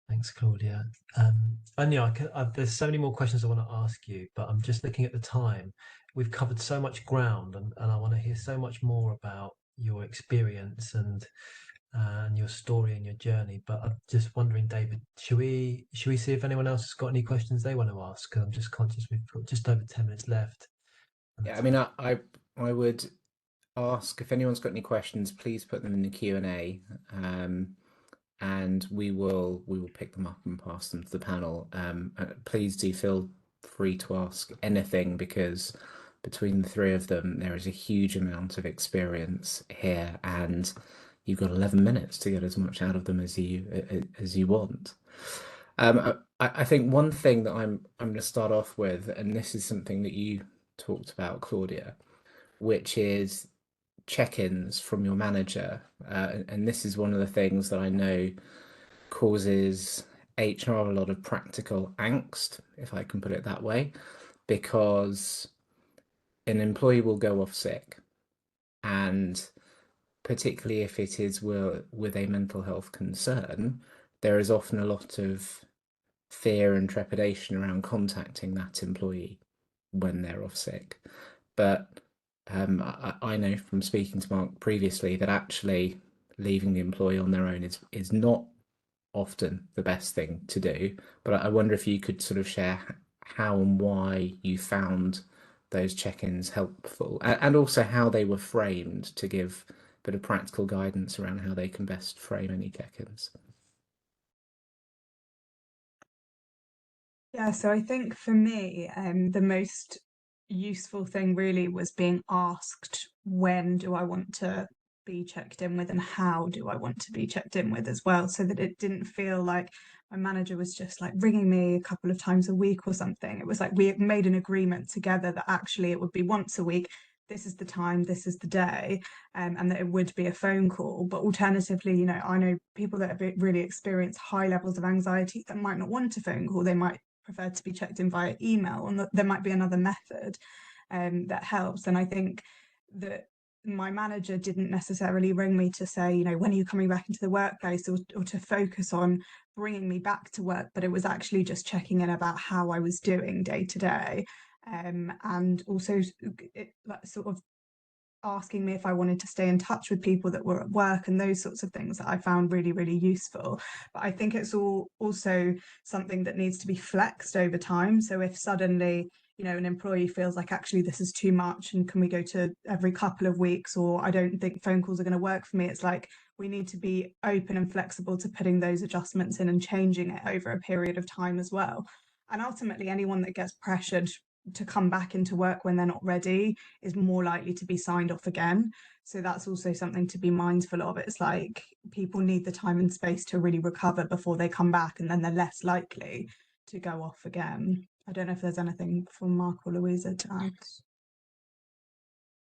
Thanks, Claudia. There's so many more questions I want to ask you, but I'm just looking at the time. We've covered so much ground, and I want to hear so much more about your experience and your story and your journey. But I'm just wondering, David, should we see if anyone else has got any questions they want to ask? Because I'm just conscious we've got just over 10 minutes left. Yeah, I would ask if anyone's got any questions, please put them in the Q&A, and we will pick them up and pass them to the panel. Please do feel free to ask anything, because between the three of them there is a huge amount of experience here, and you've got 11 minutes to get as much out of them as you want. I think one thing that I'm going to start off with, and this is something that you talked about, Claudia, which is check-ins from your manager, and this is one of the things that I know causes HR a lot of practical angst, if I can put it that way, because an employee will go off sick, and particularly if it is with a mental health concern, there is often a lot of fear and trepidation around contacting that employee when they're off sick. But I know from speaking to Mark previously that actually leaving the employee on their own is not often the best thing to do. But I wonder if you could sort of share how and why you found those check-ins helpful, and also how they were framed, to give a bit of practical guidance around how they can best frame any check-ins. Yeah, so I think for me, the most useful thing really was being asked, when do I want to be checked in with, and how do I want to be checked in with as well, so that it didn't feel like my manager was just like ringing me a couple of times a week or something. It was like we made an agreement together that actually it would be once a week. This is the time, this is the day, and that it would be a phone call. But alternatively, you know, I know people that have really experienced high levels of anxiety that might not want a phone call. They might prefer to be checked in via email, and there might be another method that helps. And I think that my manager didn't necessarily ring me to say, you know, when are you coming back into the workplace, or to focus on bringing me back to work, but it was actually just checking in about how I was doing day to day, and also sort of asking me if I wanted to stay in touch with people that were at work, and those sorts of things that I found really, really useful. But I think it's also something that needs to be flexed over time. So if suddenly, you know, an employee feels like actually this is too much and can we go to every couple of weeks, or I don't think phone calls are going to work for me, it's like we need to be open and flexible to putting those adjustments in and changing it over a period of time as well. And ultimately, anyone that gets pressured to come back into work when they're not ready is more likely to be signed off again. So that's also something to be mindful of. It's like people need the time and space to really recover before they come back, and then they're less likely to go off again. I don't know if there's anything from Mark or Louisa to add.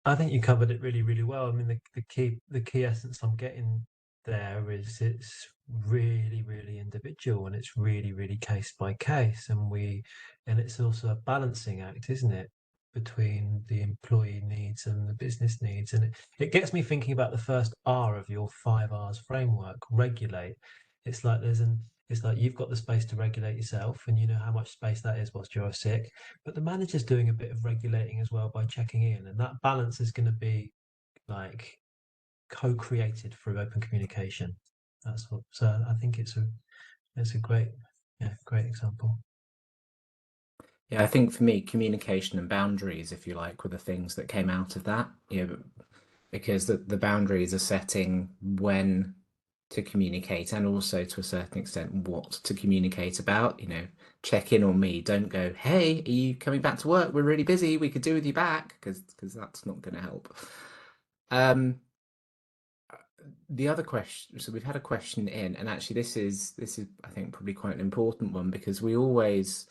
I think you covered it really, really well. I mean, the key essence I'm getting there is it's really, really individual, and it's really, really case by case, and it's also a balancing act, isn't it, between the employee needs and the business needs. And it gets me thinking about the first R of your 5 R's framework: regulate. It's like it's like you've got the space to regulate yourself, and you know how much space that is whilst you're sick. But the manager's doing a bit of regulating as well by checking in, and that balance is going to be like co-created through open communication. That's what. So I think it's a great example. Yeah, I think for me, communication and boundaries, if you like, were the things that came out of that. You know, because the boundaries are setting when to communicate, and also to a certain extent what to communicate about. You know, check in on me. Don't go, hey, are you coming back to work? We're really busy. We could do with you back, because that's not going to help. The other question, so we've had a question in, and actually this is I think probably quite an important one, because we always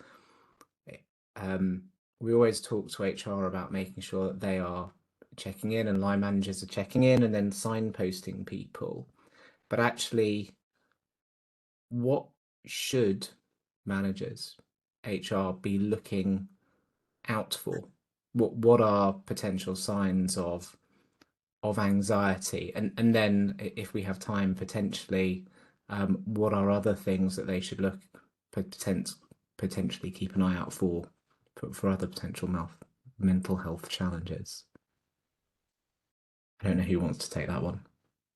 talk to HR about making sure that they are checking in, and line managers are checking in, and then signposting people. But actually, what should managers, HR, be looking out for? What are potential signs of anxiety? And then, if we have time, potentially, what are other things that they should potentially keep an eye out for other potential mental health challenges? I don't know who wants to take that one.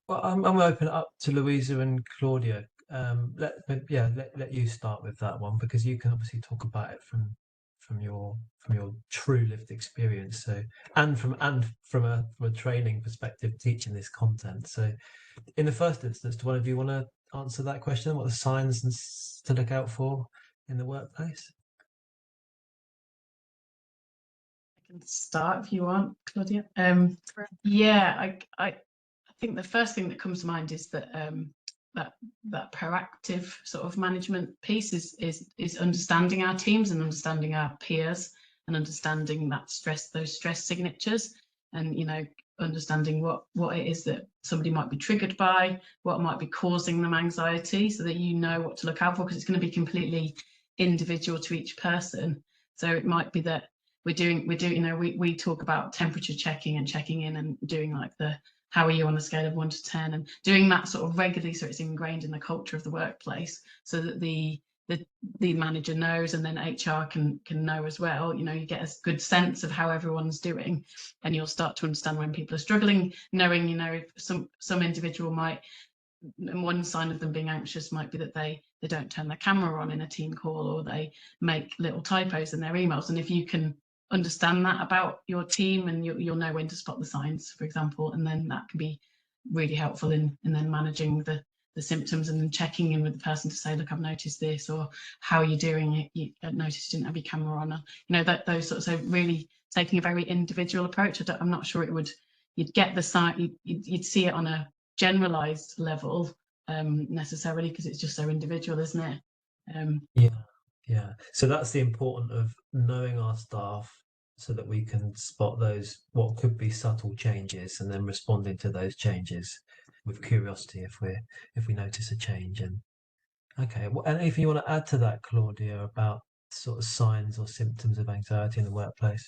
Well, I'm going to open it up to Louisa and Claudia. Let you start with that one, because you can obviously talk about it from your true lived experience. So and from a training perspective, teaching this content. So, in the first instance, do one of you want to answer that question? What are the signs to look out for in the workplace? I can start if you want, Claudia. Yeah, I think the first thing that comes to mind is that that proactive sort of management piece is understanding our teams and understanding our peers, and understanding those stress signatures, and you know, understanding what it is that somebody might be triggered by, what might be causing them anxiety, so that you know what to look out for, because it's going to be completely individual to each person. So it might be that we talk about temperature checking and checking in, and doing like the how are you on a scale of 1 to 10, and doing that sort of regularly so it's ingrained in the culture of the workplace, so that the manager knows, and then HR can know as well. You know, you get a good sense of how everyone's doing, and you'll start to understand when people are struggling, knowing, you know, if some individual might, one sign of them being anxious might be that they don't turn their camera on in a team call, or they make little typos in their emails. And if you can understand that about your team, and you'll know when to spot the signs, for example, and then that can be really helpful in then managing the symptoms, and then checking in with the person to say, look, I've noticed this, or how are you doing? I noticed you didn't have your camera on, or, you know, those sorts. So really taking a very individual approach. I'm not sure you'd get the sign, you'd see it on a generalized level necessarily, because it's just so individual, isn't it? Yeah. So that's the importance of knowing our staff, so that we can spot those what could be subtle changes, and then responding to those changes with curiosity if we notice a change. And okay, well, and if you want to add to that, Claudia, about sort of signs or symptoms of anxiety in the workplace.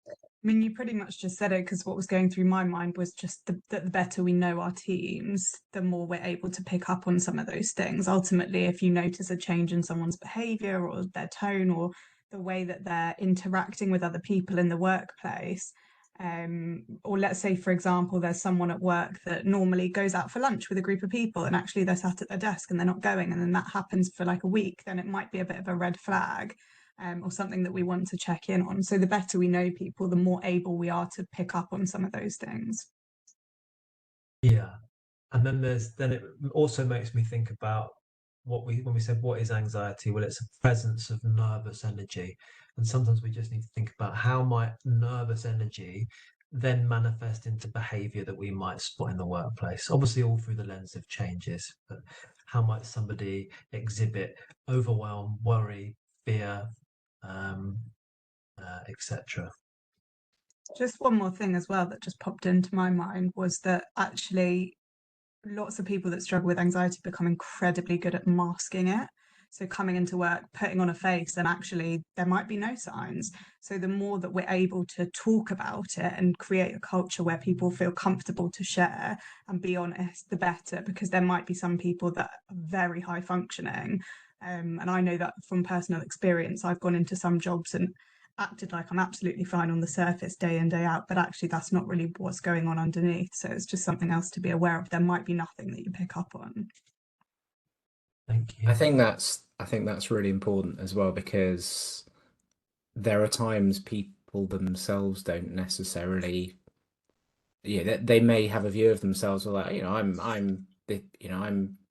I mean, you pretty much just said it, because what was going through my mind was just that the better we know our teams, the more we're able to pick up on some of those things. Ultimately, if you notice a change in someone's behaviour, or their tone, or the way that they're interacting with other people in the workplace, or let's say, for example, there's someone at work that normally goes out for lunch with a group of people, and actually they're sat at their desk and they're not going, and then that happens for like a week, then it might be a bit of a red flag. Or something that we want to check in on. So the better we know people, the more able we are to pick up on some of those things. Yeah. And then it also makes me think about when we said what is anxiety? Well, it's a presence of nervous energy. And sometimes we just need to think about how might nervous energy then manifest into behavior that we might spot in the workplace. Obviously, all through the lens of changes, but how might somebody exhibit overwhelm, worry, fear, etc. Just one more thing as well that just popped into my mind was that actually lots of people that struggle with anxiety become incredibly good at masking it. So coming into work, putting on a face, and actually there might be no signs. So the more that we're able to talk about it and create a culture where people feel comfortable to share and be honest, the better, because there might be some people that are very high functioning. And I know that from personal experience. I've gone into some jobs and acted like I'm absolutely fine on the surface day in, day out, but actually that's not really what's going on underneath. So it's just something else to be aware of. There might be nothing that you pick up on. Thank you. I think that's really important as well, because there are times people themselves don't necessarily, they may have a view of themselves, or like, I'm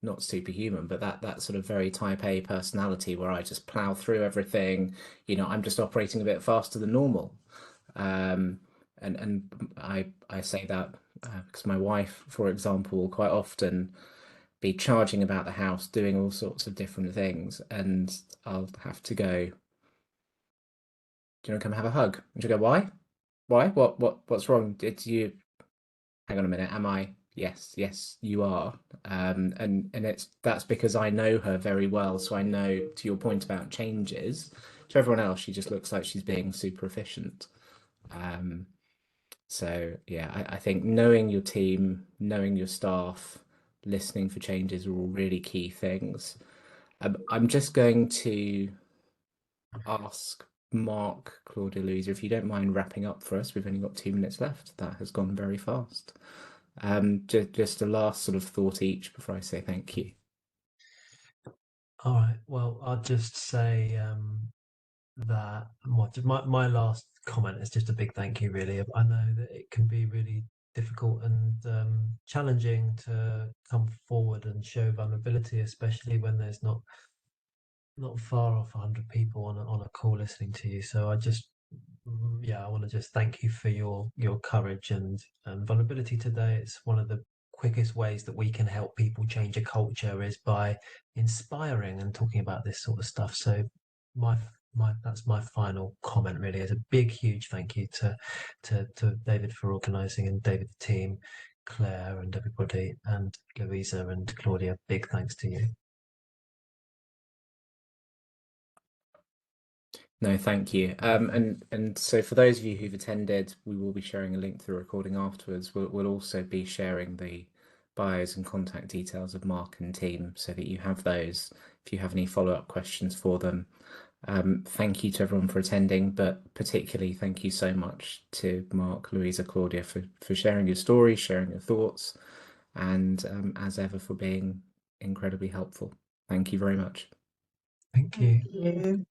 not superhuman, but that sort of very type A personality where I just plow through everything, I'm just operating a bit faster than normal. And I say that because my wife, for example, will quite often be charging about the house, doing all sorts of different things, and I'll have to go, do you want to come have a hug? And she'll go, why? Why? What's wrong? Did you hang on a minute, am I? Yes, you are. And that's because I know her very well. So I know, to your point about changes, to everyone else, she just looks like she's being super efficient. So yeah, I think knowing your team, knowing your staff, listening for changes are all really key things. I'm just going to ask Mark, Claudia, Louisa, if you don't mind wrapping up for us. We've only got 2 minutes left. That has gone very fast. Just a last sort of thought each before I say thank you. All right. Well, I'll just say that my last comment is just a big thank you, really. I know that it can be really difficult and challenging to come forward and show vulnerability, especially when there's not far off 100 people on a call listening to you. So I want to just thank you for your courage and vulnerability today. It's one of the quickest ways that we can help people change a culture is by inspiring and talking about this sort of stuff. So that's my final comment, really. Is a big, huge thank you to David for organising, and David, the team, Claire and everybody, and Louisa and Claudia. Big thanks to you. No, thank you. And so for those of you who've attended, we will be sharing a link to the recording afterwards. We'll also be sharing the bios and contact details of Mark and team so that you have those if you have any follow-up questions for them. Thank you to everyone for attending, but particularly thank you so much to Mark, Louisa, Claudia for sharing your story, sharing your thoughts, and as ever for being incredibly helpful. Thank you very much. Thank you. Thank you.